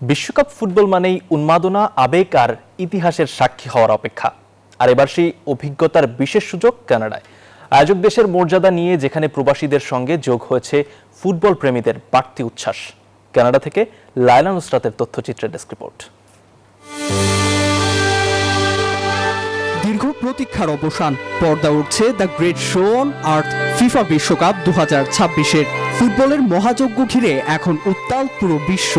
বিশ্বকাপ ফুটবল মানেই উন্মাদনা, আবেগ আর ইতিহাসের সাক্ষী হওয়ার অপেক্ষা। আর এবার সেই অভিজ্ঞতার বিশেষ সুযোগ কানাডায়। আয়োজক দেশের মর্যাদা নিয়ে যেখানে প্রবাসীদের সঙ্গে যোগ হয়েছে ফুটবল প্রেমীদের বাড়তি উচ্ছ্বাস। কানাডা থেকে লায়লা নুসরাতের তথ্যচিত্রের ডেস্ক রিপোর্ট। দীর্ঘ প্রতীক্ষার অবসান, পর্দা উঠছে the great show on earth FIFA বিশ্বকাপ 2026-এর। ফুটবলের মহাযজ্ঞ ঘিরে এখন উত্তাল পুরো বিশ্ব।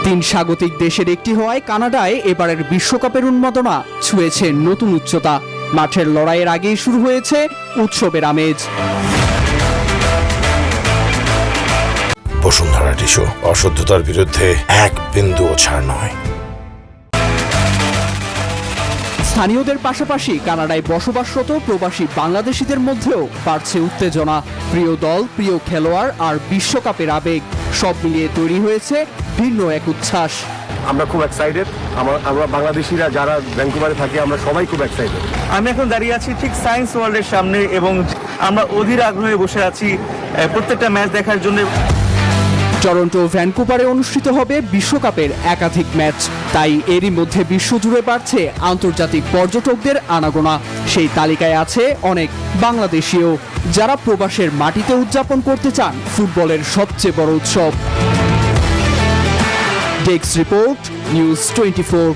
3 স্বাগতিক দেশের একটি হওয়ায় কানাডায় এবারের বিশ্বকাপের উন্মাদনা ছুঁয়েছে নতুন উচ্চতা। মাঠের লড়াইয়ের আগেই শুরু হয়েছে উৎসবের আমেজ। বসুন্ধরা টিস্যু, অশুদ্ধতার বিরুদ্ধে এক বিন্দুও ছাড় নয়। স্থানীয়দের পাশাপাশি কানাডায় বসবাসরত প্রবাসী বাংলাদেশিদের মধ্যেও বাড়ছে উত্তেজনা। প্রিয় দল, প্রিয় খেলোয়াড় আর বিশ্বকাপের আবেগ সব মিলিয়ে তৈরি হয়েছে ভিন্ন এক উচ্ছ্বাস। আমরা খুব এক্সাইটেড। আমরা বাংলাদেশিরা যারা ভ্যানকুভারে থাকি আমরা সবাই খুব এক্সাইটেড। আমি এখন দাঁড়িয়ে আছি ঠিক সায়েন্স ওয়ার্ল্ডের সামনে এবং আমরা অধীর আগ্রহে বসে আছি প্রত্যেকটা ম্যাচ দেখার জন্য। টরন্টো, ভ্যানকুভারে অনুষ্ঠিত হবে বিশ্বকাপের একাধিক ম্যাচ, তাই এরই মধ্যে বিশ্বজুড়ে বাড়ছে আন্তর্জাতিক পর্যটকদের আনাগোনা। সেই তালিকায় আছে অনেক বাংলাদেশীয়, যারা প্রবাসের মাটিতে উদযাপন করতে চান ফুটবলের সবচেয়ে বড় উৎসব। Desk report, news 24।